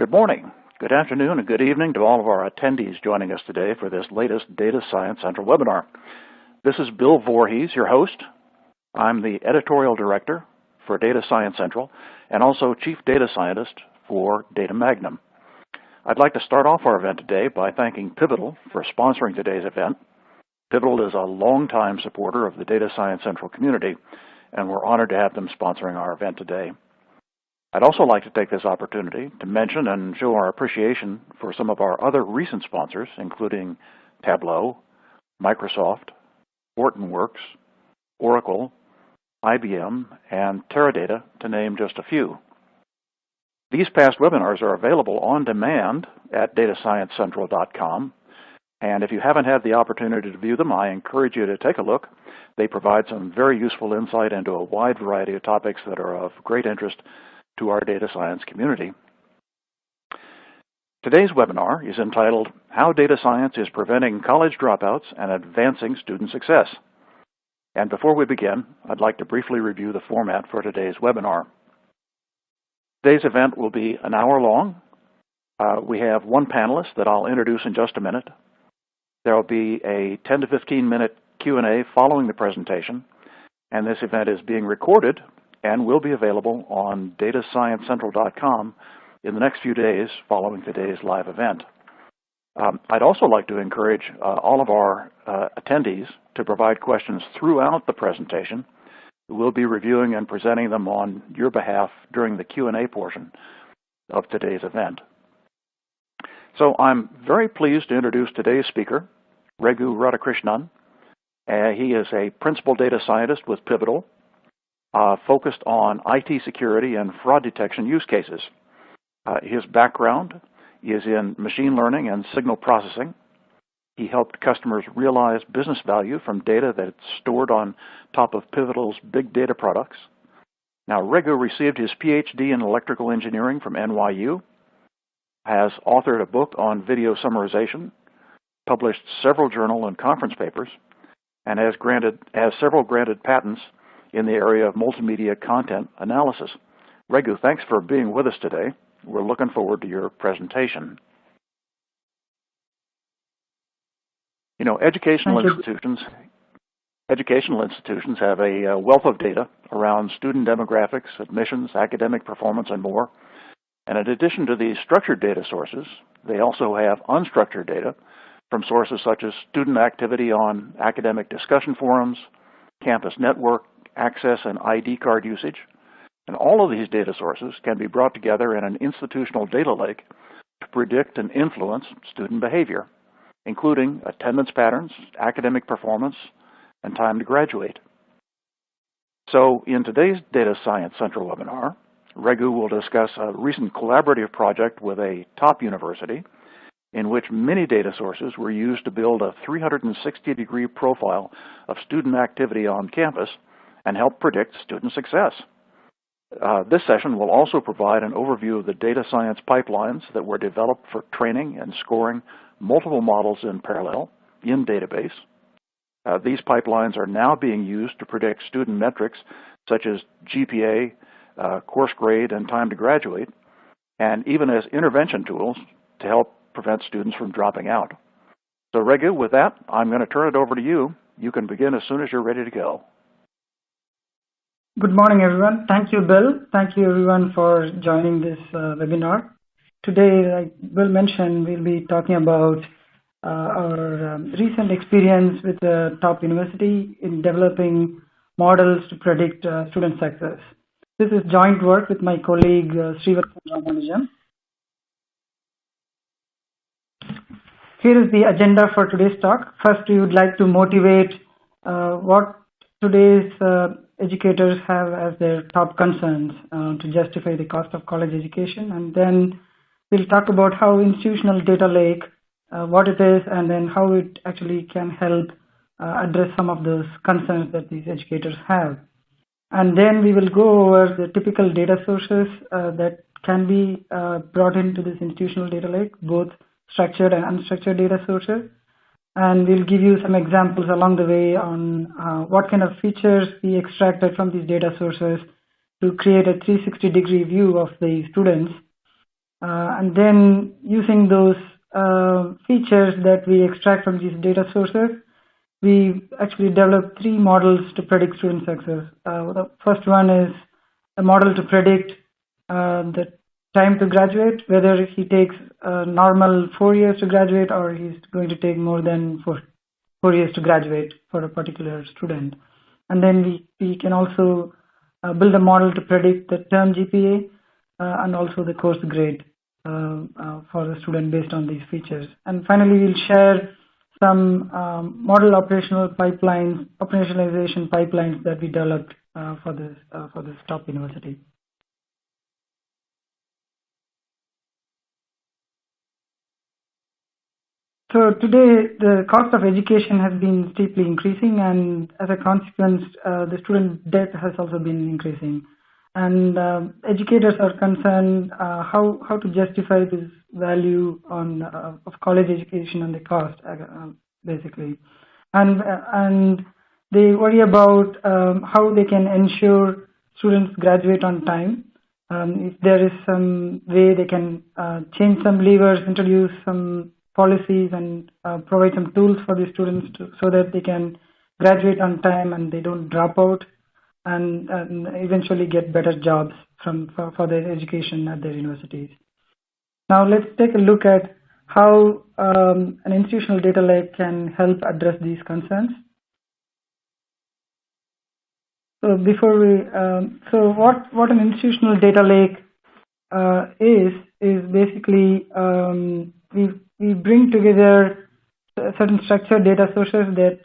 Good morning, good afternoon, and good evening to all of our attendees joining us today for this latest Data Science Central webinar. This is Bill Vorhies, your host. I'm the Editorial Director for Data Science Central and also Chief Data Scientist for Data Magnum. I'd like to start off our event today by thanking Pivotal for sponsoring today's event. Pivotal is a longtime supporter of the Data Science Central community, and we're honored to have them sponsoring our event today. I'd also like to take this opportunity to mention and show our appreciation for some of our other recent sponsors, including Tableau, Microsoft, Hortonworks, Oracle, IBM, and Teradata, to name just a few. These past webinars are available on demand at datasciencecentral.com, and if you haven't had the opportunity to view them, I encourage you to take a look. They provide some very useful insight into a wide variety of topics that are of great interest to our data science community. Today's webinar is entitled, How Data Science is Preventing College Dropouts and Advancing Student Success. And before we begin, I'd like to briefly review the format for today's webinar. Today's event will be an hour long. We have one panelist that I'll introduce in just a minute. There will be a 10 to 15 minute Q&A following the presentation, and this event is being recorded and will be available on datasciencecentral.com in the next few days following today's live event. I'd also like to encourage all of our attendees to provide questions throughout the presentation. We'll be reviewing and presenting them on your behalf during the Q&A portion of today's event. So I'm very pleased to introduce today's speaker, Radhakrishnan. He is a principal data scientist with Pivotal, focused on IT security and fraud detection use cases. His background is in machine learning and signal processing. He helped customers realize business value from data that's stored on top of Pivotal's big data products. Now, Regu received his PhD in electrical engineering from NYU, has authored a book on video summarization, published several journal and conference papers, and has several granted patents in the area of multimedia content analysis. Regu, thanks for being with us today. We're looking forward to your presentation. You know, educational institutions have a wealth of data around student demographics, admissions, academic performance, and more. And in addition to these structured data sources, they also have unstructured data from sources such as student activity on academic discussion forums, campus network access, and ID card usage. And all of these data sources can be brought together in an institutional data lake to predict and influence student behavior, including attendance patterns, academic performance, and time to graduate. So in today's Data Science Central webinar, Regu will discuss a recent collaborative project with a top university in which many data sources were used to build a 360-degree profile of student activity on campus and help predict student success. This session will also provide an overview of the data science pipelines that were developed for training and scoring multiple models in parallel in database. These pipelines are now being used to predict student metrics such as GPA, course grade, and time to graduate, and even as intervention tools to help prevent students from dropping out. So Regu, with that, I'm going to turn it over to you. You can begin as soon as you're ready to go. Good morning, everyone. Thank you, Bill. Thank you, everyone, for joining this webinar. Today, like Bill mentioned, we'll be talking about our recent experience with the top university in developing models to predict student success. This is joint work with my colleague, Radhakrishnan. Here is the agenda for today's talk. First, we would like to motivate what today's educators have as their top concerns to justify the cost of college education. And then we'll talk about how institutional data lake, what it is, and then how it actually can help address some of those concerns that these educators have. And then we will go over the typical data sources that can be brought into this institutional data lake, both structured and unstructured data sources. And we'll give you some examples along the way on what kind of features we extracted from these data sources to create a 360-degree view of the students And then using those features that we extract from these data sources, we actually developed 3 models to predict student success. The first one is a model to predict the time to graduate, whether he takes a normal 4 years to graduate or he's going to take more than 4 years to graduate for a particular student. And then we can also build a model to predict the term GPA and also the course grade for the student based on these features. And finally, we'll share some model operationalization pipelines that we developed for this top university. So today, the cost of education has been steeply increasing, and as a consequence, the student debt has also been increasing. And educators are concerned how to justify this value of college education and the cost, basically. And they worry about how they can ensure students graduate on time. If there is some way they can change some levers, introduce some policies, and provide some tools for the students so that they can graduate on time and they don't drop out and eventually get better jobs for their education at their universities. Now let's take a look at how an institutional data lake can help address these concerns. So before what an institutional data lake is basically we bring together certain structured data sources that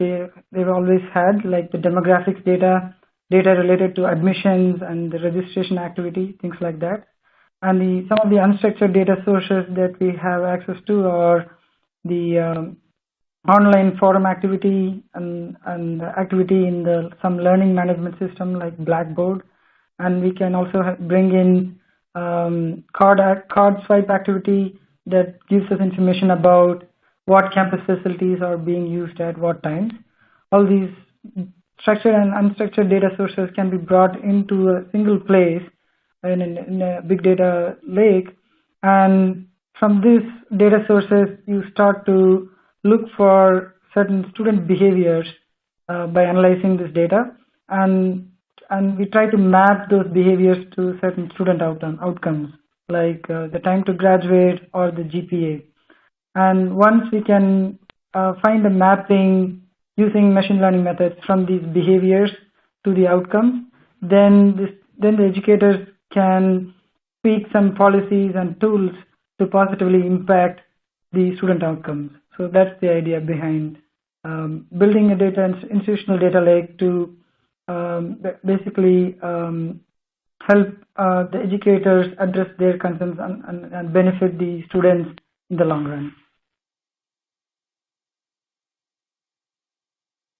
they've always had, like the demographics data related to admissions and the registration activity, things like that. And some of the unstructured data sources that we have access to are the online forum activity and activity in some learning management system like Blackboard. And we can also bring in card swipe activity that gives us information about what campus facilities are being used at what times. All these structured and unstructured data sources can be brought into a single place in a big data lake, and from these data sources you start to look for certain student behaviors by analyzing this data, and we try to map those behaviors to certain student outcomes like the time to graduate or the GPA. And once we can find a mapping using machine learning methods from these behaviors to the outcomes, then the educators can tweak some policies and tools to positively impact the student outcomes. So that's the idea behind building a institutional data lake to basically help the educators address their concerns and benefit the students in the long run.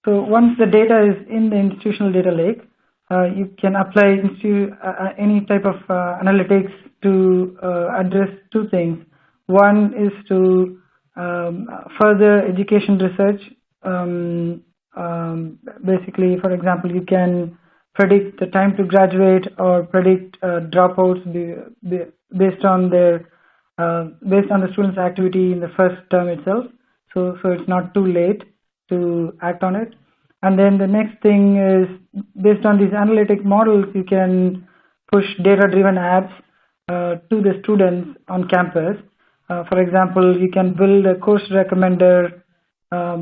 So once the data is in the institutional data lake, you can apply any type of analytics to address 2 things. One is to further education research. Basically, for example, you can predict the time to graduate or predict dropouts based on the student's activity in the first term itself. So it's not too late to act on it. And then the next thing is, based on these analytic models, you can push data-driven ads to the students on campus. For example, you can build a course recommender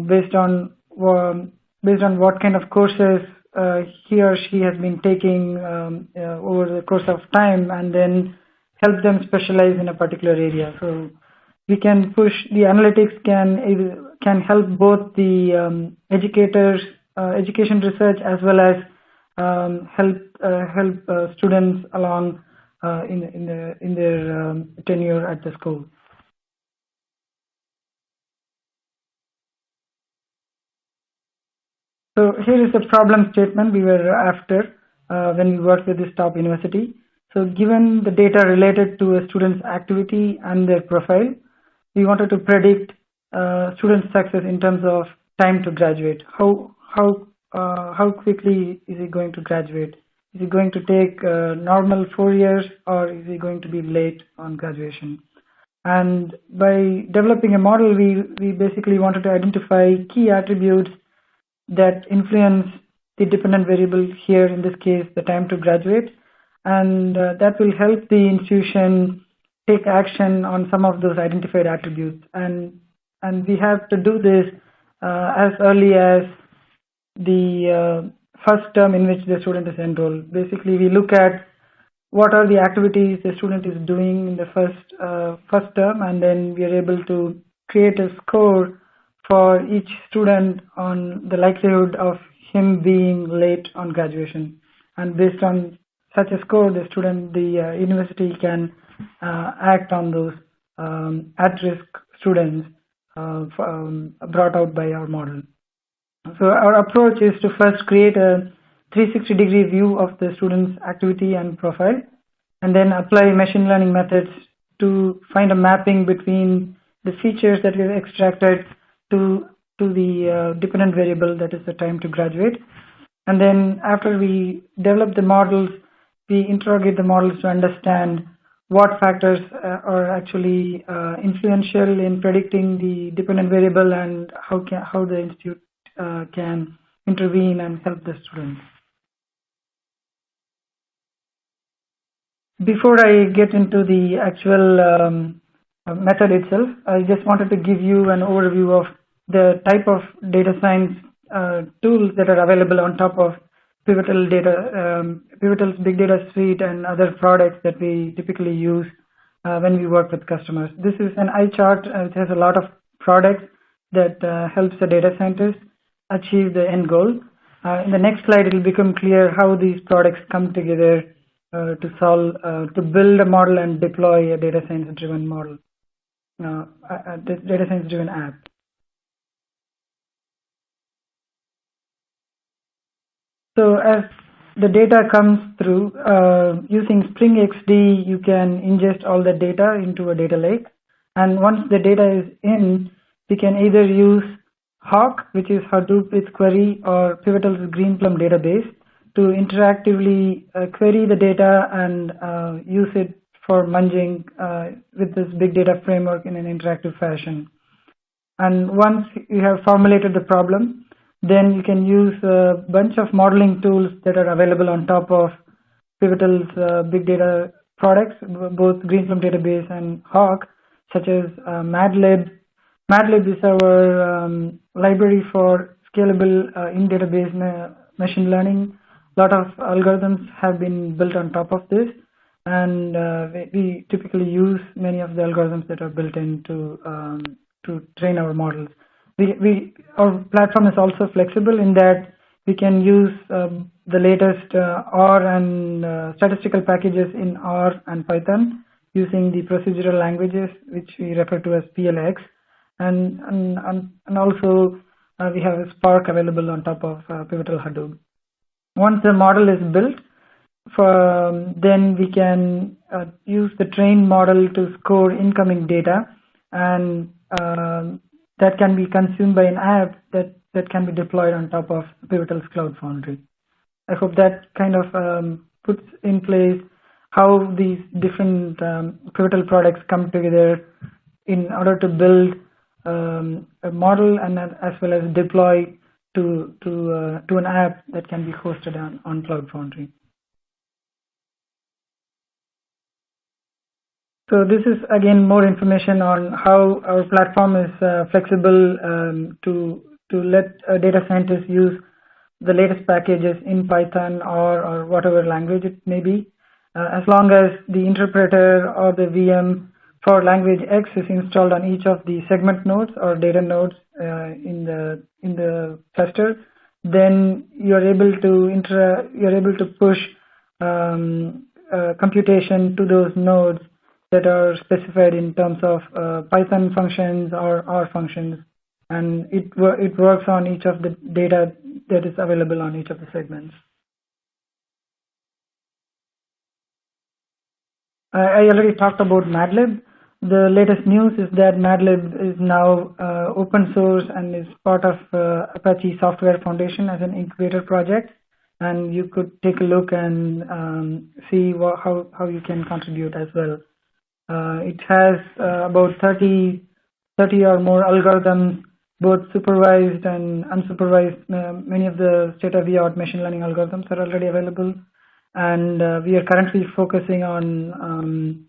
based on what kind of courses he or she has been taking over the course of time, and then help them specialize in a particular area. So we can push the analytics can help both the educators education research as well as help students along in their tenure at the school. So here is the problem statement we were after when we worked with this top university. So given the data related to a student's activity and their profile, we wanted to predict student success in terms of time to graduate. How quickly is he going to graduate Is he going to take normal 4 years, or is he going to be late on graduation? And by developing a model, we basically wanted to identify key attributes that influence the dependent variable, here in this case the time to graduate, and that will help the institution take action on some of those identified attributes. And we have to do this as early as the first term in which the student is enrolled. Basically, we look at what are the activities the student is doing in the first term, and then we are able to create a score for each student on the likelihood of him being late on graduation. And based on such a score, the university can act on those at-risk students brought out by our model. So our approach is to first create a 360-degree view of the student's activity and profile, and then apply machine learning methods to find a mapping between the features that we've extracted to the dependent variable, that is the time to graduate. And then after we develop the models, we interrogate the models to understand what factors are actually influential in predicting the dependent variable, and how the institute can intervene and help the students. Before I get into the actual method itself, I just wanted to give you an overview of the type of data science tools that are available on top of Pivotal's Big Data Suite and other products that we typically use when we work with customers. This is an eye chart. It has a lot of products that helps the data scientist achieve the end goal. In the next slide, it will become clear how these products come together to build a model and deploy a data science-driven model, a data science-driven app. So as the data comes through, using Spring XD, you can ingest all the data into a data lake. And once the data is in, we can either use Hawk, which is Hadoop with query, or Pivotal's Greenplum database to interactively query the data and use it for munging with this big data framework in an interactive fashion. And once you have formulated the problem, then you can use a bunch of modeling tools that are available on top of Pivotal's big data products, both Greenplum database and Hawk, such as MADlib. MADlib is our library for scalable in-database machine learning. A lot of algorithms have been built on top of this, and we typically use many of the algorithms that are built in to train our models. Our platform is also flexible in that we can use the latest R and statistical packages in R and Python using the procedural languages, which we refer to as PLX, and also we have a Spark available on top of Pivotal Hadoop. Once the model is built, then we can use the trained model to score incoming data, and that can be consumed by an app that can be deployed on top of Pivotal's Cloud Foundry. I hope that kind of puts in place how these different Pivotal products come together in order to build a model and as well as deploy to an app that can be hosted on Cloud Foundry. So this is again more information on how our platform is flexible to let data scientists use the latest packages in Python or whatever language it may be, as long as the interpreter or the VM for language X is installed on each of the segment nodes or data nodes in the cluster. Then you're able to push computation to those nodes that are specified in terms of Python functions or R functions, and it works on each of the data that is available on each of the segments. I already talked about MADlib. The latest news is that MADlib is now open source and is part of Apache Software Foundation as an incubator project. and you could take a look and see how you can contribute as well. It has about 30 or more algorithms, both supervised and unsupervised. Many of the state-of-the-art machine learning algorithms are already available, and we are currently focusing on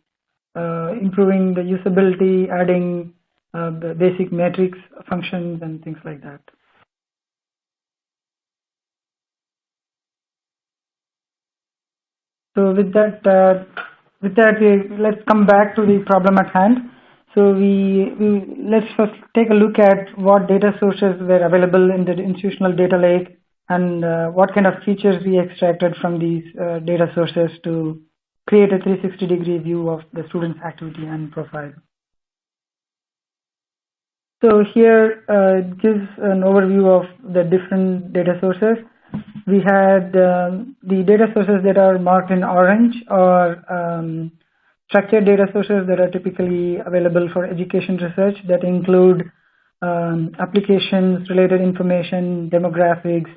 improving the usability, adding the basic metrics functions and things like that. So with that, let's come back to the problem at hand. So let's first take a look at what data sources were available in the institutional data lake and what kind of features we extracted from these data sources to create a 360-degree view of the student's activity and profile. So here it gives an overview of the different data sources. We had the data sources that are marked in orange, or structured data sources that are typically available for education research, that include applications related information, demographics,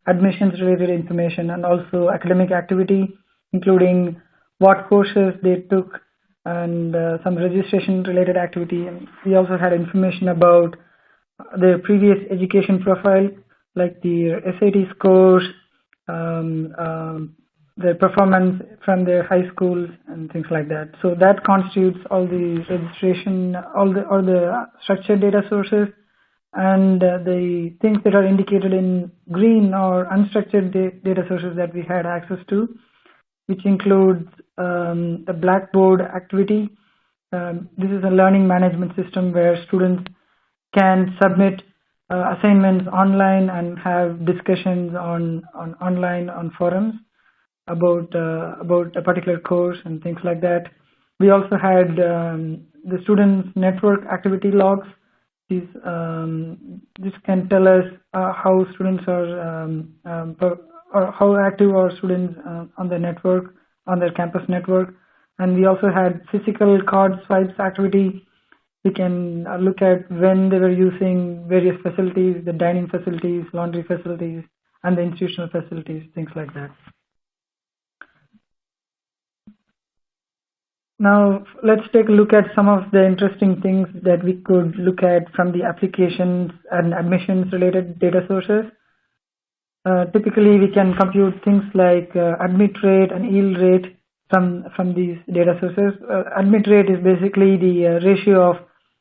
admissions related information, and also academic activity, including what courses they took and some registration related activity. And we also had information about their previous education profile, like the SAT scores, their performance from their high schools and things like that. So that constitutes all the registration, all the structured data sources, and the things that are indicated in green or unstructured data sources that we had access to, which includes the Blackboard activity. This is a learning management system where students can submit assignments online and have discussions online on forums about a particular course and things like that. We also had the students' network activity logs. This can tell us how students are or how active are students on the network, on their campus network. And we also had physical card swipes activity. We can look at when they were using various facilities, the dining facilities, laundry facilities, and the institutional facilities, things like that. Now, let's take a look at some of the interesting things that we could look at from the applications and admissions related data sources. Typically, we can compute things like admit rate and yield rate from these data sources. Admit rate is basically the ratio of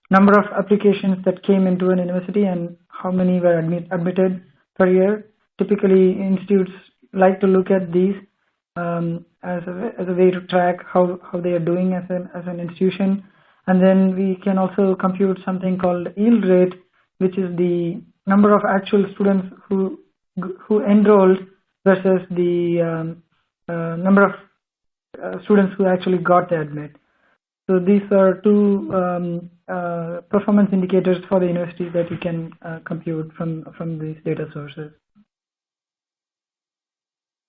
number of applications that came into an university and how many were admitted per year. Typically, institutes like to look at these as a way to track how they are doing as an institution. And then we can also compute something called yield rate, which is the number of actual students who enrolled versus the number of students who actually got the admit. So these are two performance indicators for the university that you can compute from these data sources.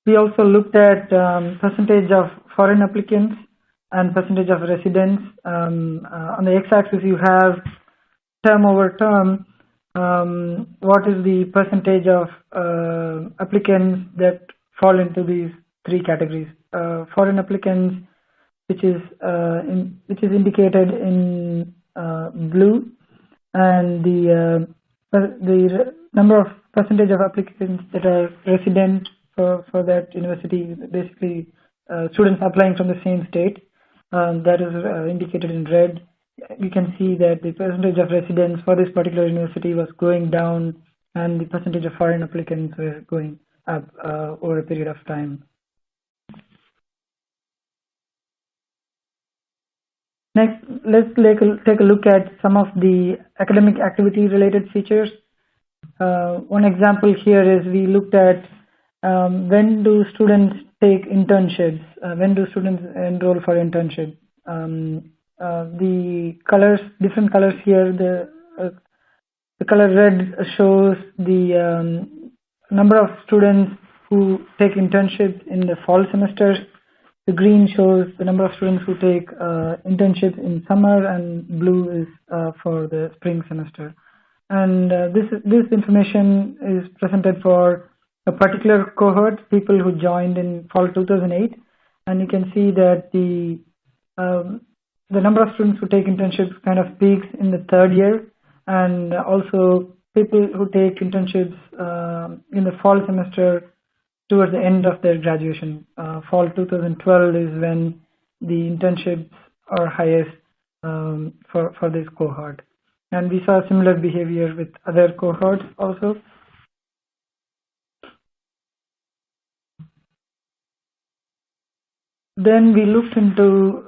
We also looked at percentage of foreign applicants and percentage of residents. On the x-axis, you have term over term. What is the percentage of applicants that fall into these three categories? Foreign applicants, which is indicated in blue, and the number of percentage of applicants that are resident for that university, basically students applying from the same state, that is indicated in red. You can see that the percentage of residents for this particular university was going down, and the percentage of foreign applicants were going up over a period of time. Next, let's take a look at some of the academic activity related features. One example here is we looked at when do students take internships, when do students enroll for internships. The colors, different colors here, the color red shows the number of students who take internships in the fall semester. The green shows the number of students who take internships in summer, and blue is for the spring semester. And this information is presented for a particular cohort, people who joined in fall 2008, and you can see that the number of students who take internships kind of peaks in the third year, and also people who take internships in the fall semester towards the end of their graduation. Fall 2012 is when the internships are highest for this cohort. And we saw similar behavior with other cohorts also. Then we looked into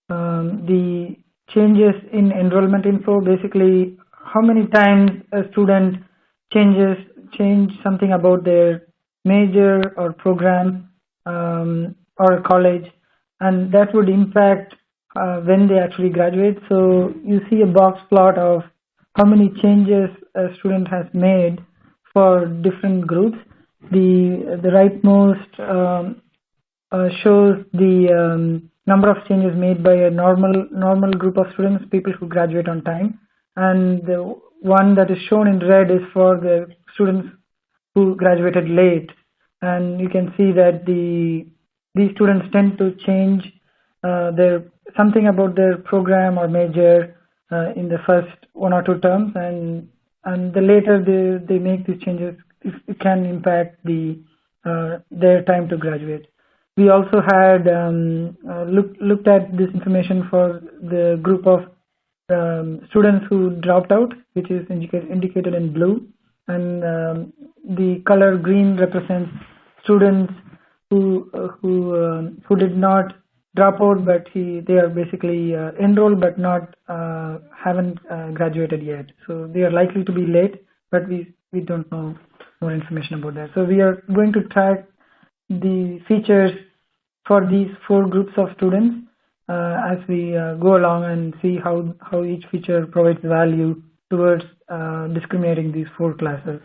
the changes in enrollment info, basically how many times a student change something about their major or program or college, and that would impact when they actually graduate. So you see a box plot of how many changes a student has made for different groups. The rightmost shows the number of changes made by a normal group of students, people who graduate on time, and the one that is shown in red is for the students who graduated late. And you can see that these students tend to change something about their program or major in the first 1 or 2 terms, and the later they make these changes, it can impact their time to graduate. We also had looked at this information for the group of students who dropped out, which is indicated in blue, and the color green represents students who did not drop out, but they are basically enrolled but not haven't graduated yet. So they are likely to be late, but we don't know more information about that. So we are going to track the features for these 4 groups of students as we go along and see how each feature provides value towards discriminating these 4 classes.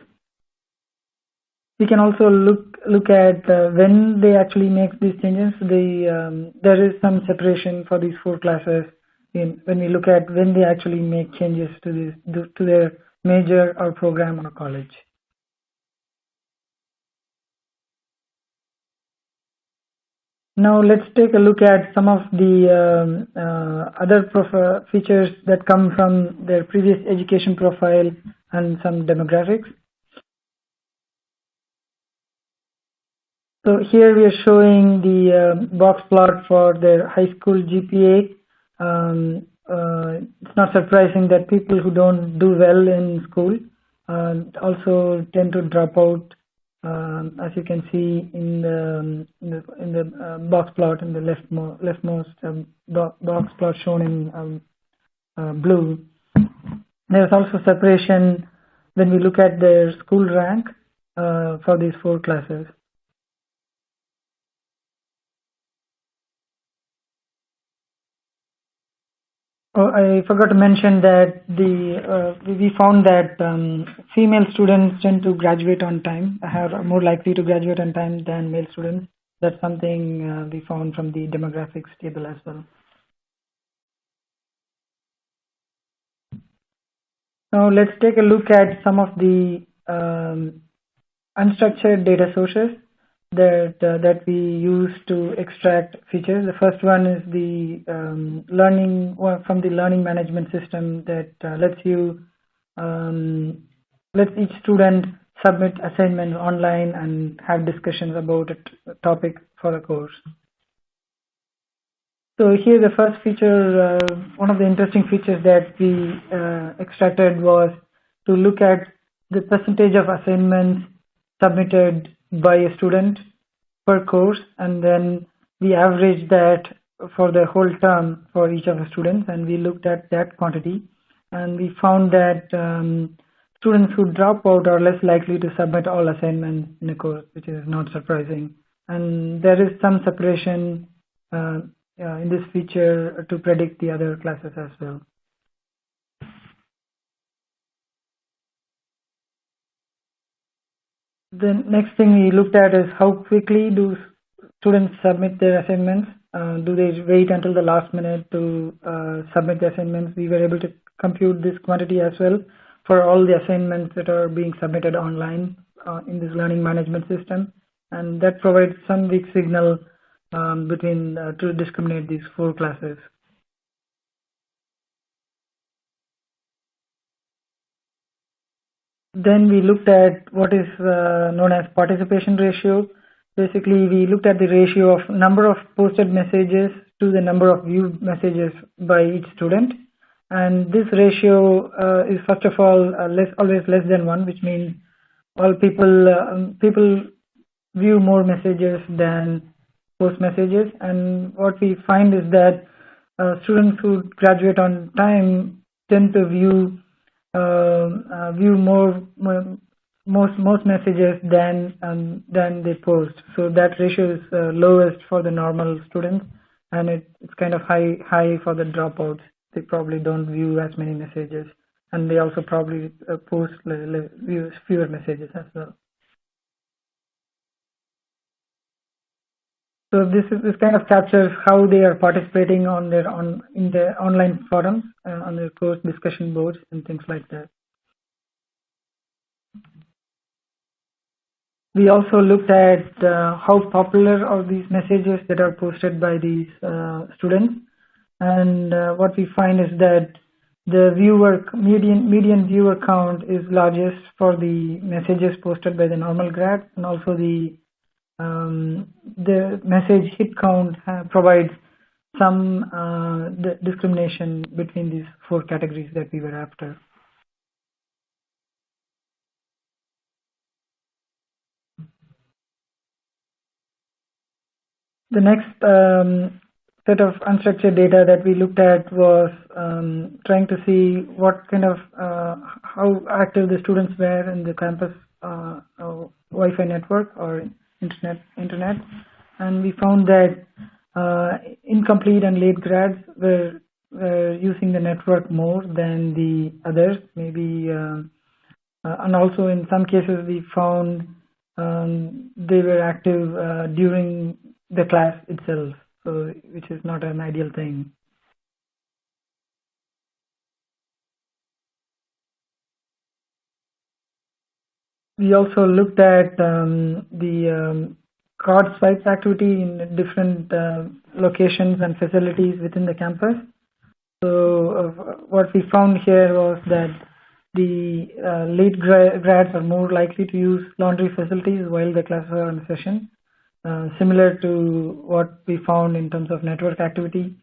We can also look at when they actually make these changes. There is some separation for these 4 classes when we look at when they actually make changes to their major or program or college. Now let's take a look at some of the other features that come from their previous education profile and some demographics. So here we are showing the box plot for their high school GPA. It's not surprising that people who don't do well in school also tend to drop out. As you can see in the box plot in the leftmost box plot shown in blue. There's also separation when we look at their school rank for these 4 classes. Oh, I forgot to mention that we found that female students tend to graduate on time, are more likely to graduate on time than male students. That's something we found from the demographics table as well. Now let's take a look at some of the unstructured data sources that we use to extract features. The first one is the from the learning management system that lets each student submit assignments online and have discussions about a topic for a course. So here the first feature, one of the interesting features that we extracted was to look at the percentage of assignments submitted by a student per course, and then we averaged that for the whole term for each of the students, and we looked at that quantity, and we found that students who drop out are less likely to submit all assignments in a course, which is not surprising. And there is some separation in this feature to predict the other classes as well. The next thing we looked at is how quickly do students submit their assignments. Do they wait until the last minute to submit the assignments? We were able to compute this quantity as well for all the assignments that are being submitted online in this learning management system, and that provides some weak signal between to discriminate these 4 classes. Then we looked at what is known as participation ratio. Basically, we looked at the ratio of number of posted messages to the number of viewed messages by each student. And this ratio is first of all always less than 1, which means all people view more messages than post messages. And what we find is that students who graduate on time tend to view most messages than they post. So that ratio is lowest for the normal students, and it's kind of high for the dropouts. They probably don't view as many messages, and they also probably post fewer messages as well. So this kind of captures how they are participating in the online forums, on their course discussion boards and things like that. We also looked at how popular are these messages that are posted by these students, and what we find is that the median viewer count is largest for the messages posted by the normal grads, and also the message hit count provides some discrimination between these 4 categories that we were after. The next set of unstructured data that we looked at was trying to see what kind of how active the students were in the campus Wi-Fi network or internet, and we found that incomplete and late grads were using the network more than the others, maybe, and also in some cases we found they were active during the class itself, so which is not an ideal thing. We also looked at the card swipes activity in different locations and facilities within the campus. So what we found here was that the late grads are more likely to use laundry facilities while the classes are in session, similar to what we found in terms of network activity.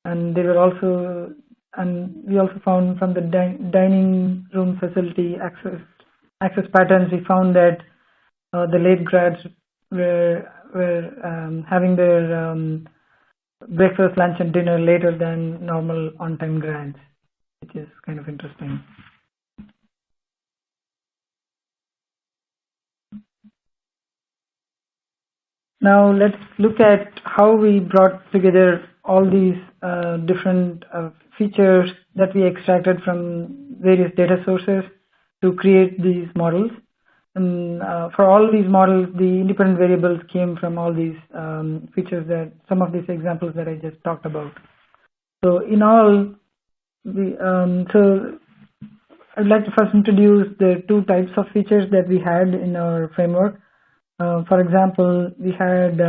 And they were also, and we also found from the dining room facility access patterns, we found that the late grads were having their breakfast, lunch, and dinner later than normal on-time grads, which is kind of interesting. Now let's look at how we brought together all these different features that we extracted from various data sources to create these models. And for all these models, the independent variables came from all these features, that some of these examples that I just talked about. So in all, so I'd like to first introduce the 2 types of features that we had in our framework. For example, we had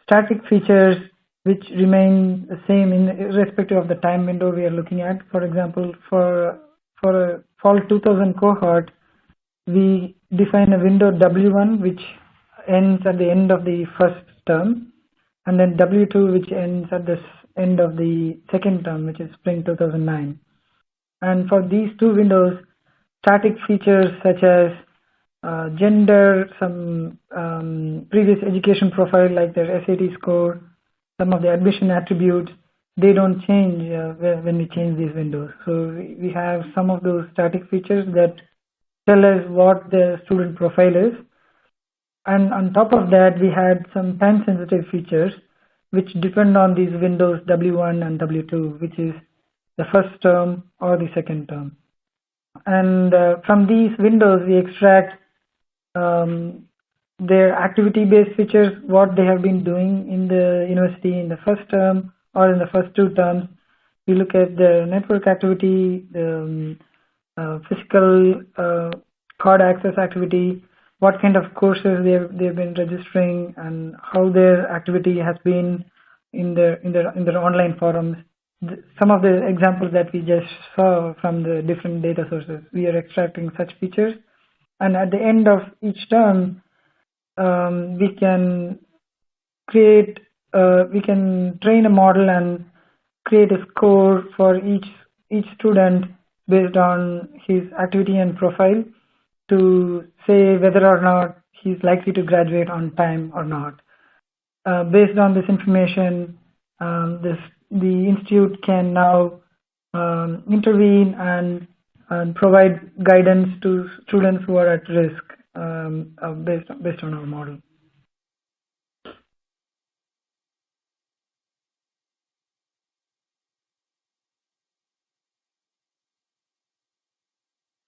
static features which remain the same irrespective of the time window we are looking at. For example, for a fall 2000 cohort, we define a window W1 which ends at the end of the first term, and then W2 which ends at the end of the second term, which is spring 2009. And for these 2 windows, static features such as gender, some previous education profile like their SAT score, some of the admission attributes, they don't change when we change these windows. So we have some of those static features that tell us what the student profile is. And on top of that, we had some time sensitive features which depend on these windows W1 and W2, which is the first term or the second term. And from these windows, we extract their activity-based features, what they have been doing in the university in the first term or in the first 2 terms. We look at the network activity, the physical card access activity, what kind of courses they've been registering, and how their activity has been in their online forums. Some of the examples that we just saw from the different data sources, we are extracting such features, and at the end of each term, we can train a model and create a score for each student based on his activity and profile to say whether or not he's likely to graduate on time or not. Based on this information, the institute can now intervene and provide guidance to students who are at risk based on our model.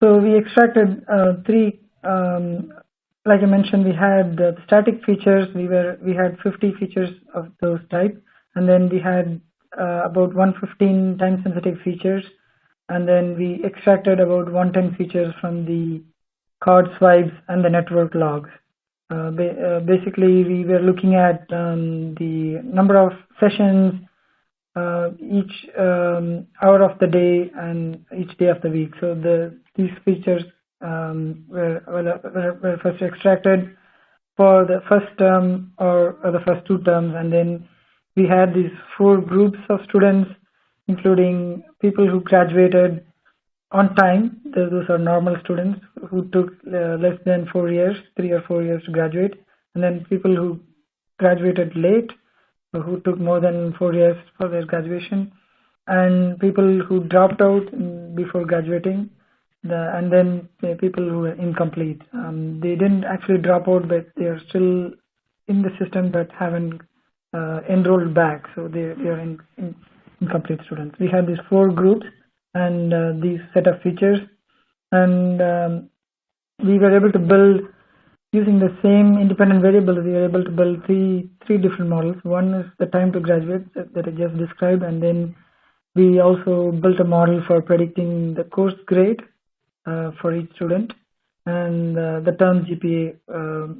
So we extracted three, like I mentioned, we had the static features. We had 50 features of those type, and then we had about 115 time-sensitive features, and then we extracted about 110 features from the card swipes and the network logs. Basically, we were looking at the number of sessions each hour of the day and each day of the week. So these features were first extracted for the first term or the first two terms, and then we had these 4 groups of students, including people who graduated on time. Those are normal students who took less than 4 years, 3 or 4 years to graduate, and then people who graduated late, who took more than 4 years for their graduation, and people who dropped out before graduating, and then the people who were incomplete. They didn't actually drop out, but they are still in the system but haven't enrolled back, so they are incomplete students. We had these 4 groups and these set of features, and we were able to build, using the same independent variable, we were able to build three different models. One is the time to graduate that I just described, and then we also built a model for predicting the course grade for each student, and the term GPA,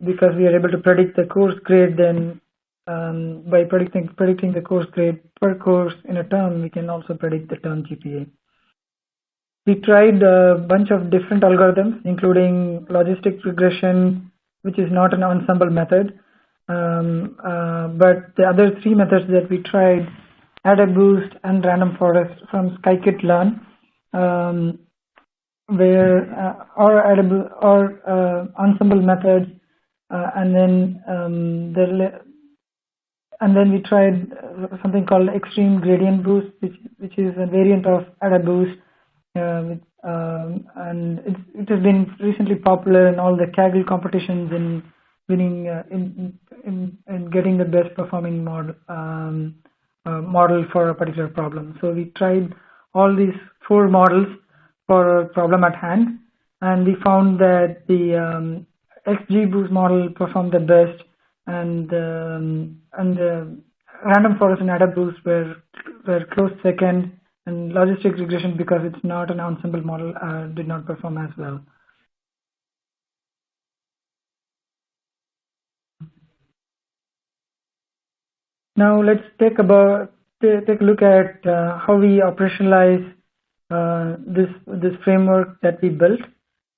because we are able to predict the course grade, then by predicting the course grade per course in a term, we can also predict the term GPA. We tried a bunch of different algorithms, including logistic regression, which is not an ensemble method, but the other 3 methods that we tried, AdaBoost and Random Forest from Scikit-learn, where or ensemble methods, and then we tried something called Extreme Gradient Boost, which is a variant of AdaBoost, and it has been recently popular in all the Kaggle competitions in winning in getting the best performing model for a particular problem. So we tried all these 4 models for a problem at hand, and we found that the XGBoost model performed the best, and the Random Forest and AdaBoost were close second, and logistic regression, because it's not an ensemble model, did not perform as well. Now let's take a look at how we operationalize this framework that we built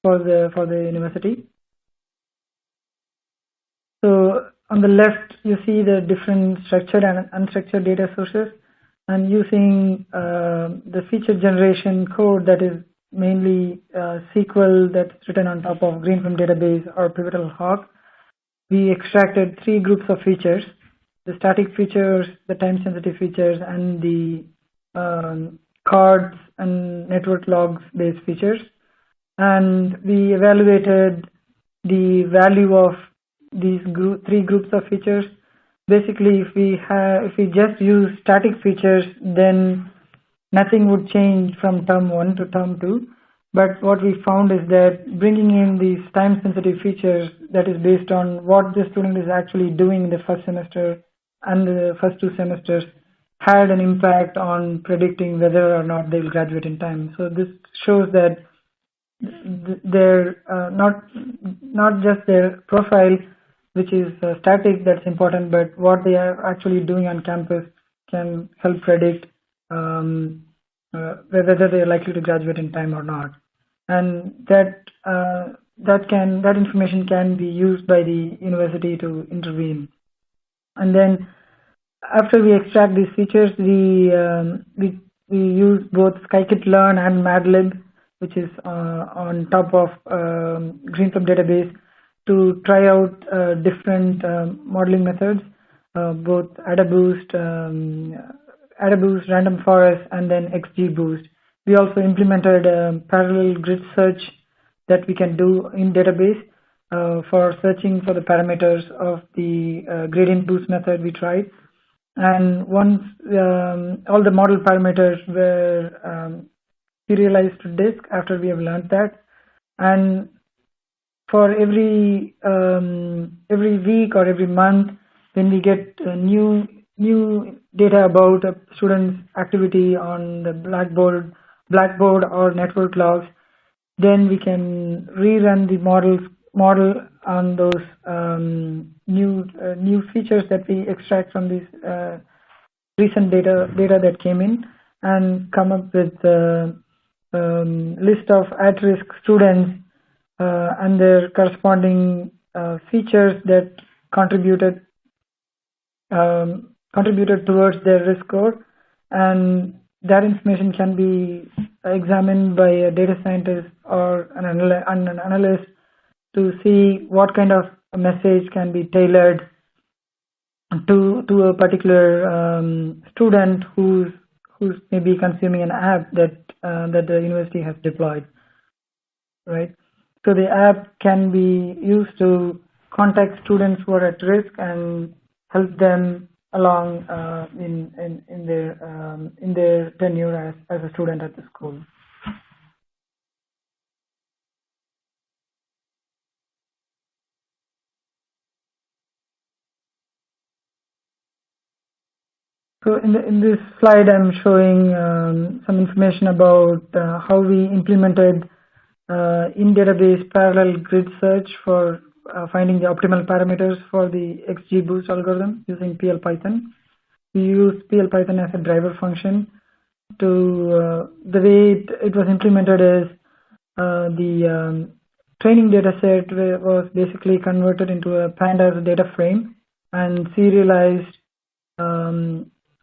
for the university. So on the left, you see the different structured and unstructured data sources, and using the feature generation code that is mainly SQL that's written on top of Greenfilm database or Pivotal Hawk, we extracted 3 groups of features: the static features, the time-sensitive features, and the cards and network logs based features. And we evaluated the value of these 3 groups of features. Basically, if we just use static features, then nothing would change from term 1 to term 2. But what we found is that bringing in these time-sensitive features that is based on what the student is actually doing in the first semester and the first 2 semesters had an impact on predicting whether or not they'll graduate in time. So this shows that their not just their profile, which is static, that's important, but what they are actually doing on campus can help predict whether they are likely to graduate in time or not, and that information can be used by the university to intervene. And then after we extract these features, we use both scikit-learn and madlib, which is on top of Greenplum database, to try out different modeling methods, both AdaBoost, random forest, and then XGBoost. We also implemented parallel grid search that we can do in database for searching for the parameters of the gradient boost method we tried. And once all the model parameters were serialized to disk after we have learned that, and for every week or every month, when we get new data about a student's activity on the Blackboard or network logs, then we can rerun the model on those new features that we extract from this recent data that came in, and come up with a list of at-risk students and their corresponding features that contributed towards their risk score, and that information can be examined by a data scientist or an analyst to see what kind of a message can be tailored to a particular student who's maybe consuming an app that the university has deployed, right? So the app can be used to contact students who are at risk and help them along in their tenure as a student at the school. So in this slide, I'm showing some information about how we implemented in database parallel grid search for finding the optimal parameters for the XGBoost algorithm using PL Python. We used PL Python as a driver function. To the way it was implemented is the training data set was basically converted into a pandas data frame and serialized,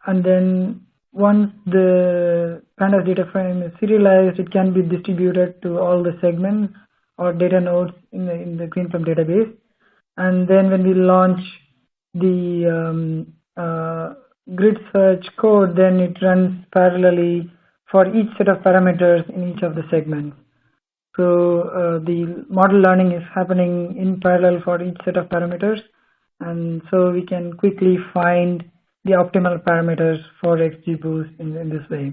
and then once the pandas data frame is serialized, it can be distributed to all the segments or data nodes in the Greenplum database. And then when we launch the grid search code, then it runs parallelly for each set of parameters in each of the segments. So the model learning is happening in parallel for each set of parameters, and so we can quickly find the optimal parameters for XGBoost in this way.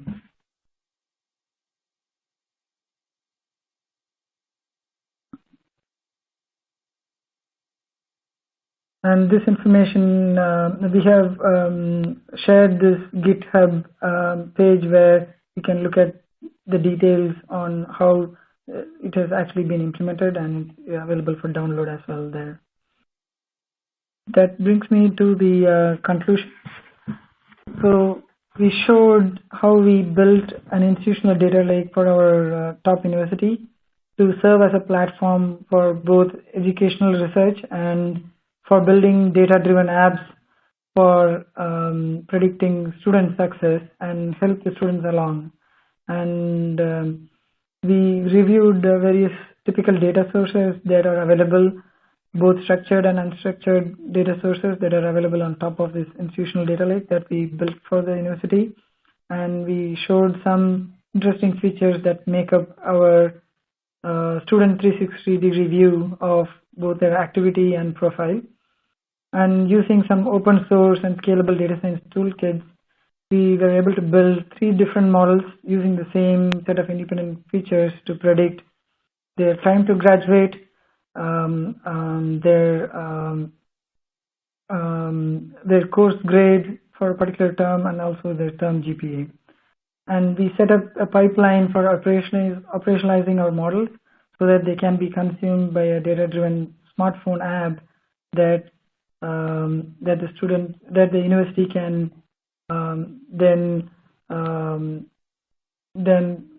And this information, we have shared this GitHub page where you can look at the details on how it has actually been implemented, and it's available for download as well there. That brings me to the conclusion. So we showed how we built an institutional data lake for our top university to serve as a platform for both educational research and for building data-driven apps for predicting student success and help the students along. And we reviewed the various typical data sources that are available, both structured and unstructured data sources that are available on top of this institutional data lake that we built for the university. And we showed some interesting features that make up our student 360-degree view of both their activity and profile. And using some open source and scalable data science toolkits, we were able to build 3 different models using the same set of independent features to predict their time to graduate, their course grade for a particular term, and also their term GPA. And we set up a pipeline for operationalizing our models so that they can be consumed by a data-driven smartphone app that the university can then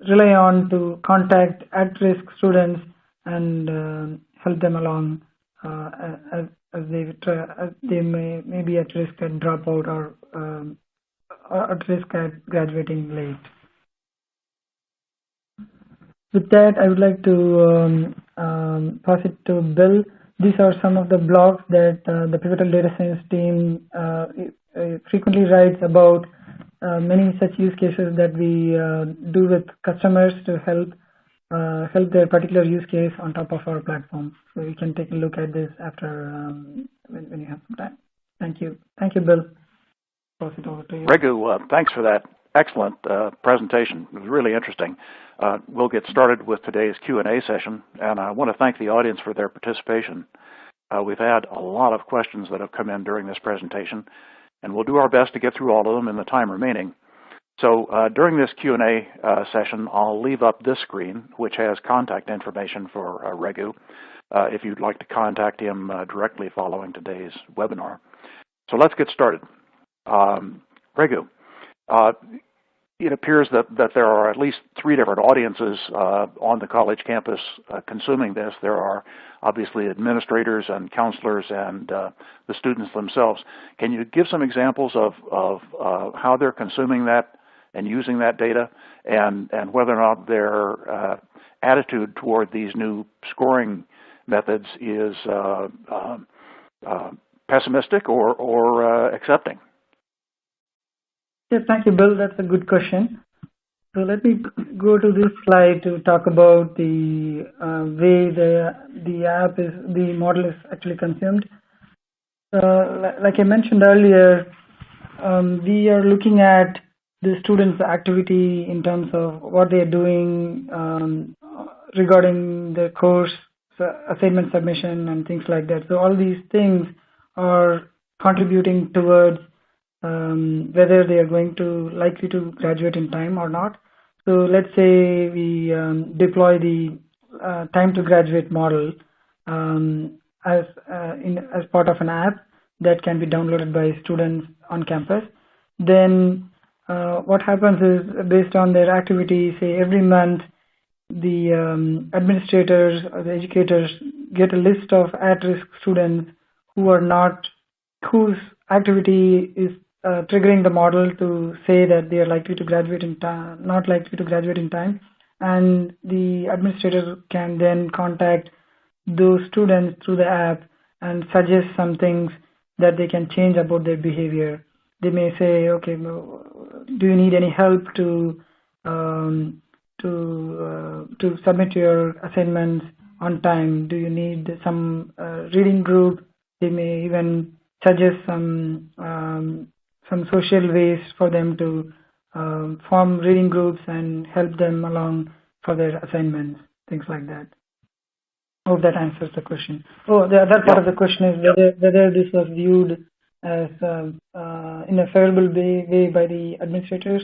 rely on to contact at-risk students and help them along as they may be at risk at dropout or at risk at graduating late. With that, I would like to pass it to Bill. These are some of the blogs that the Pivotal Data Science team frequently writes about many such use cases that we do with customers to help their particular use case on top of our platform. So you can take a look at this after when you have some time. Thank you. Thank you, Bill. Pass it over to you. Regu, thanks for that excellent presentation. It was really interesting. We'll get started with today's Q&A session, and I want to thank the audience for their participation. We've had a lot of questions that have come in during this presentation, and we'll do our best to get through all of them in the time remaining. So during this Q&A session, I'll leave up this screen, which has contact information for Regu, if you'd like to contact him directly following today's webinar. So let's get started. Regu, it appears that there are at least 3 different audiences on the college campus consuming this. There are obviously administrators and counselors and the students themselves. Can you give some examples of how they're consuming that and using that data, and whether or not their attitude toward these new scoring methods is pessimistic or accepting? Yes, thank you, Bill. That's a good question. So let me go to this slide to talk about the way the model is actually consumed. Like I mentioned earlier, we are looking at the students' activity in terms of what they are doing regarding the course, assignment submission, and things like that. So all these things are contributing towards whether they are likely to graduate in time or not. So let's say we deploy the time to graduate model as part of an app that can be downloaded by students on campus. Then what happens is, based on their activity, say every month, the administrators or the educators get a list of at-risk students whose activity is triggering the model to say that they are likely to graduate in time, not likely to graduate in time, and the administrators can then contact those students through the app and suggest some things that they can change about their behavior. They may say, okay, do you need any help to submit your assignments on time? Do you need some reading group? They may even suggest some social ways for them to form reading groups and help them along for their assignments, things like that. I hope that answers the question. Oh, the other part of the question is whether this was viewed as in a favorable way by the administrators.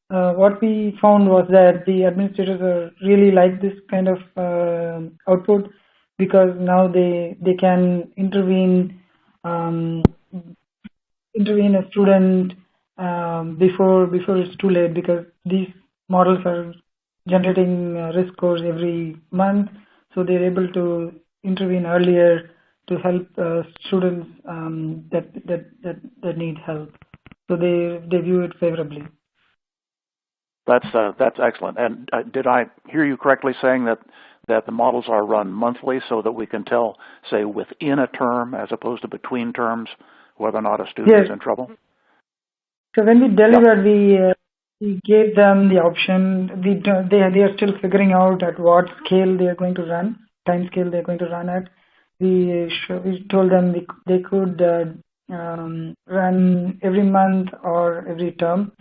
What we found was that the administrators really like this kind of output, because now they can intervene a student before it's too late, because these models are generating risk scores every month, so they're able to intervene earlier to help students that need help. So they view it favorably. That's excellent. And did I hear you correctly saying that the models are run monthly, so that we can tell, say, within a term as opposed to between terms, whether or not a student is in trouble? So when we delivered, we gave them the option. They are still figuring out at what scale they are going to run, time scale they are going to run at. We told them they could run every month or every term.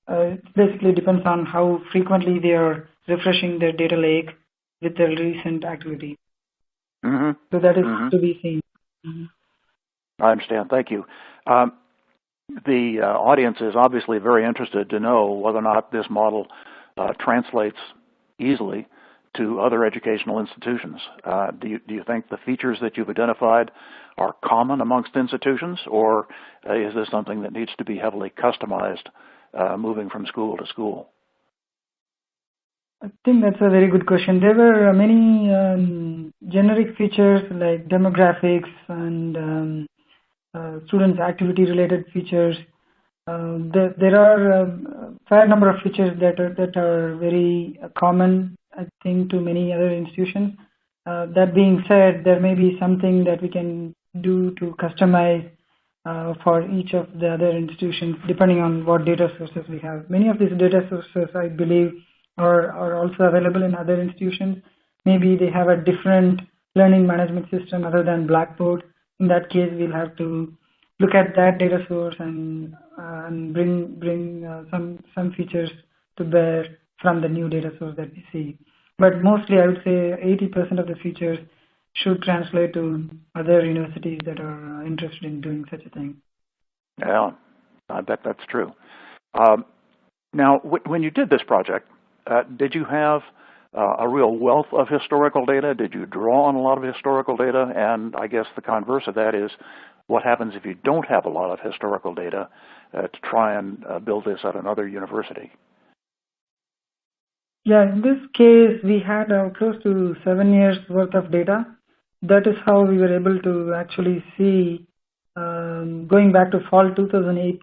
It basically depends on how frequently they are refreshing their data lake with their recent activity. Mm-hmm. So that is to be seen. Mm-hmm. I understand. Thank you. The audience is obviously very interested to know whether or not this model translates easily to other educational institutions? Do you think the features that you've identified are common amongst institutions, or is this something that needs to be heavily customized moving from school to school? I think that's a very good question. There were many generic features like demographics and students' activity-related features. There are a fair number of features that are very common, I think, to many other institutions. That being said, there may be something that we can do to customize for each of the other institutions, depending on what data sources we have. Many of these data sources, I believe, are also available in other institutions. Maybe they have a different learning management system other than Blackboard. In that case, we'll have to look at that data source and bring some features to bear from the new data source that we see. But mostly, I would say 80% of the features should translate to other universities that are interested in doing such a thing. Yeah, I bet that's true. Now, when you did this project, did you have a real wealth of historical data? Did you draw on a lot of historical data? And I guess the converse of that is, what happens if you don't have a lot of historical data to try and build this at another university? Yeah, in this case, we had close to 7 years worth of data. That is how we were able to actually see, going back to fall 2008,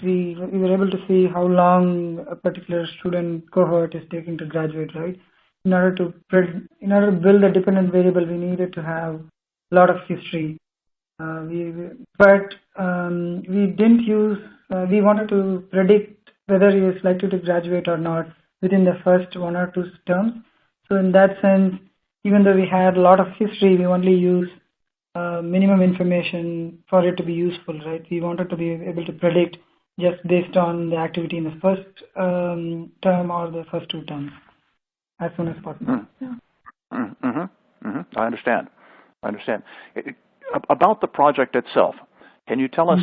we were able to see how long a particular student cohort is taking to graduate, right? In order to build a dependent variable, we needed to have a lot of history. We didn't use, we wanted to predict whether he is likely to graduate or not within the first 1 or 2 terms. So in that sense, even though we had a lot of history, we only used minimum information for it to be useful, right? We wanted to be able to predict just based on the activity in the first term or the first 2 terms as soon as possible. I understand. About the project itself, can you tell us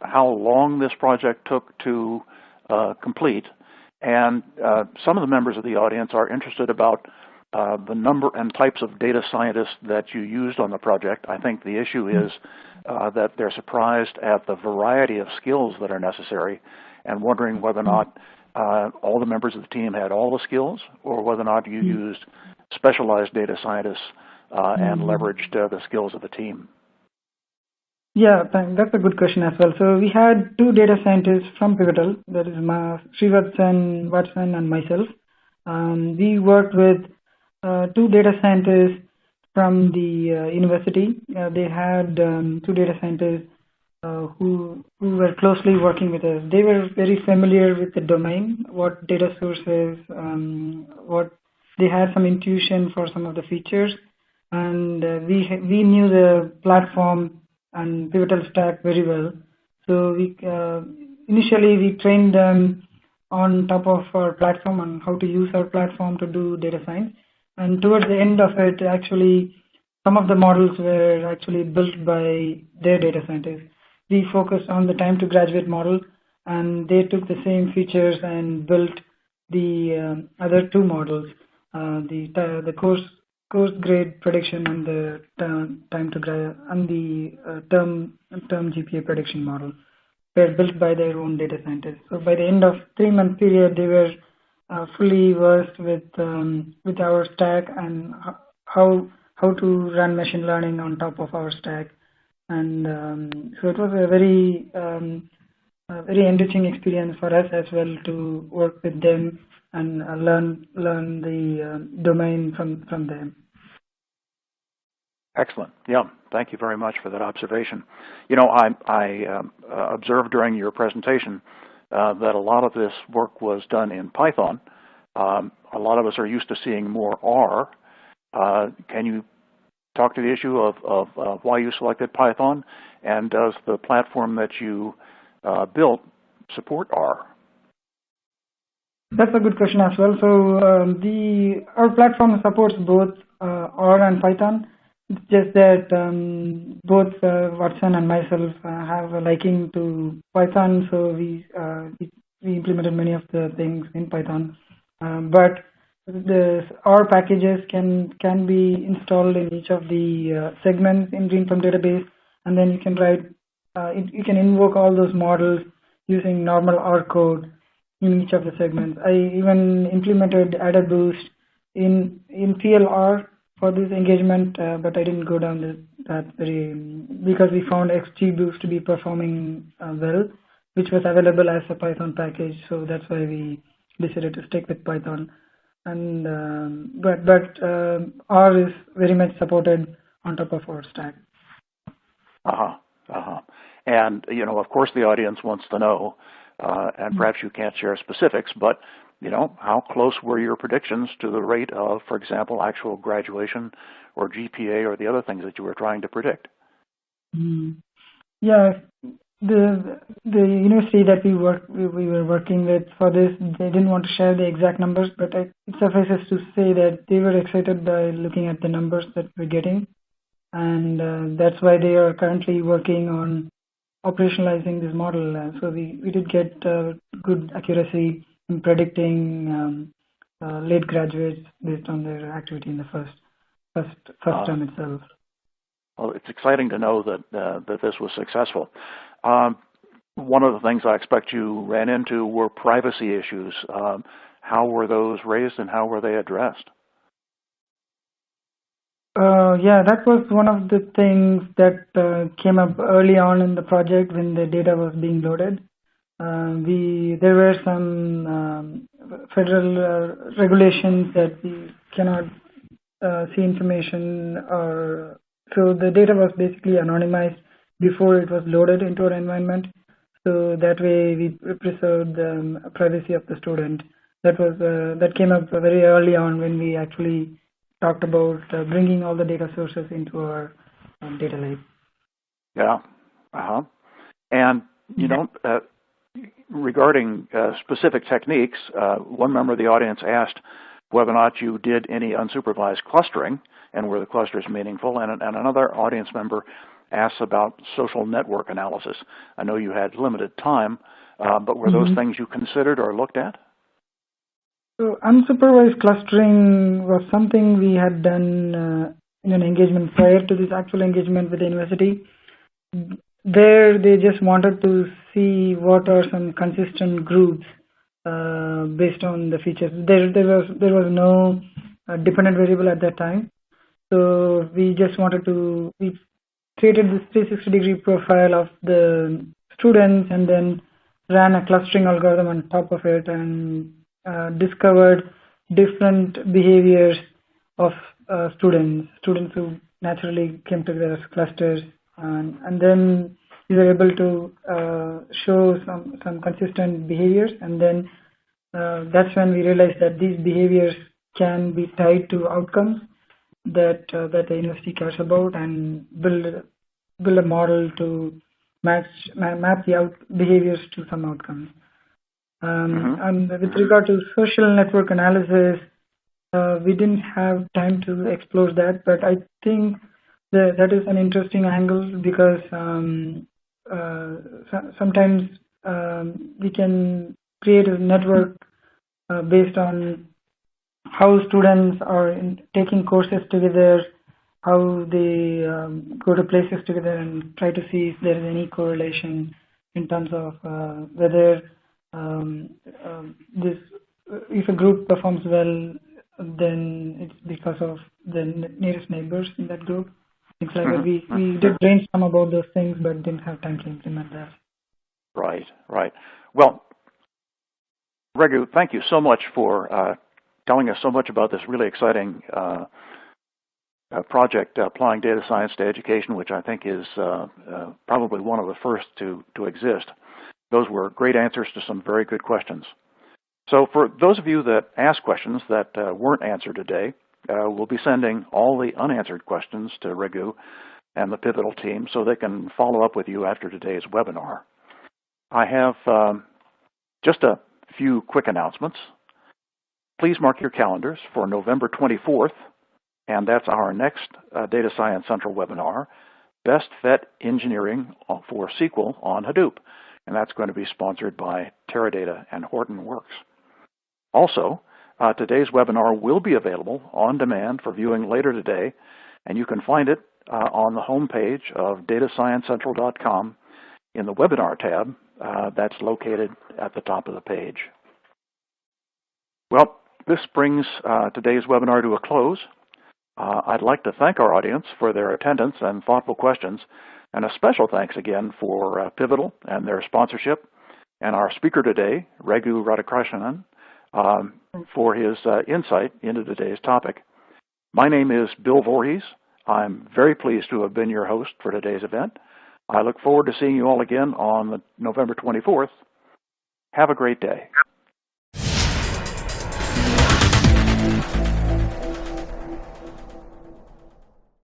how long this project took to complete? And some of the members of the audience are interested about the number and types of data scientists that you used on the project. I think the issue is that they're surprised at the variety of skills that are necessary and wondering whether or not all the members of the team had all the skills, or whether or not you used specialized data scientists and leveraged the skills of the team. Yeah, that's a good question as well. So we had 2 data scientists from Pivotal, that is Srivatsan, Watson, and myself. We worked with 2 data scientists from the university. They had 2 data scientists who were closely working with us. They were very familiar with the domain, what data sources, what they had some intuition for some of the features, and we knew the platform and Pivotal stack very well. So initially we trained them on top of our platform and how to use our platform to do data science. And towards the end of it, actually, some of the models were actually built by their data scientists. We focused on the time to graduate model, and they took the same features and built the other 2 models, the course grade prediction and the time to grad and the term GPA prediction model were built by their own data scientists. So by the end of 3-month period, they were fully versed with our stack and how to run machine learning on top of our stack. And so it was a very enriching experience for us as well to work with them and learn the domain from them. Excellent. Yeah, thank you very much for that observation. You know, I observed during your presentation that a lot of this work was done in Python. A lot of us are used to seeing more R. Can you talk to the issue of why you selected Python, and does the platform that you built support R? That's a good question as well. So our platform supports both R and Python. It's just that both Watson and myself have a liking to Python, so we implemented many of the things in Python. But the R packages can be installed in each of the segments in GreenPlum database, and then you can write, you can invoke all those models using normal R code in each of the segments. I even implemented Adder Boost in PLR for this engagement, but I didn't go down that very, because we found XGBoost to be performing well, which was available as a Python package, so that's why we decided to stick with Python. And but R is very much supported on top of our stack. And of course, the audience wants to know, and perhaps you can't share specifics, but how close were your predictions to the rate of, for example, actual graduation or GPA or the other things that you were trying to predict? Yeah, the university that we were working with for this, they didn't want to share the exact numbers, but it suffices to say that they were excited by looking at the numbers that we're getting, and that's why they are currently working on operationalizing this model. So we did get good accuracy in predicting late graduates based on their activity in the first term itself. Well, it's exciting to know that this was successful. One of the things I expect you ran into were privacy issues. How were those raised and how were they addressed? Yeah, that was one of the things that came up early on in the project when the data was being loaded. There were some federal regulations that we cannot see information, so the data was basically anonymized before it was loaded into our environment. So that way we preserved the privacy of the student. That came up very early on when we actually talked about bringing all the data sources into our data lake. Yeah. And regarding specific techniques, one member of the audience asked whether or not you did any unsupervised clustering and were the clusters meaningful, and another audience member asked about social network analysis. I know you had limited time, but were those things you considered or looked at? So unsupervised clustering was something we had done in an engagement prior to this actual engagement with the university. There they just wanted to see what are some consistent groups based on the features. There was no dependent variable at that time. So we just wanted to, we created this 360-degree profile of the students and then ran a clustering algorithm on top of it and discovered different behaviors of students who naturally came together as clusters, and then we were able to show some consistent behaviors, and then that's when we realized that these behaviors can be tied to outcomes that the university cares about, and build a model to map the behaviors to some outcomes. And with regard to social network analysis, we didn't have time to explore that, but I think that is an interesting angle because sometimes we can create a network based on how students are taking courses together, how they go to places together, and try to see if there is any correlation in terms of whether if a group performs well, then it's because of the nearest neighbors in that group. Things like that. We did brainstorm about those things, but didn't have time to implement that. Right. Well, Regu, thank you so much for telling us so much about this really exciting project applying data science to education, which I think is probably one of the first to exist. Those were great answers to some very good questions. So for those of you that asked questions that weren't answered today, we'll be sending all the unanswered questions to Regu and the Pivotal team so they can follow up with you after today's webinar. I have just a few quick announcements. Please mark your calendars for November 24th, and that's our next Data Science Central webinar, Best Vet Engineering for SQL on Hadoop. And that's going to be sponsored by Teradata and Hortonworks. Also, today's webinar will be available on demand for viewing later today, and you can find it on the home page of datasciencecentral.com in the webinar tab that's located at the top of the page. Well, this brings today's webinar to a close. I'd like to thank our audience for their attendance and thoughtful questions, and a special thanks again for Pivotal and their sponsorship, and our speaker today, Radhakrishnan, for his insight into today's topic. My name is Bill Vorhies. I'm very pleased to have been your host for today's event. I look forward to seeing you all again on November 24th. Have a great day.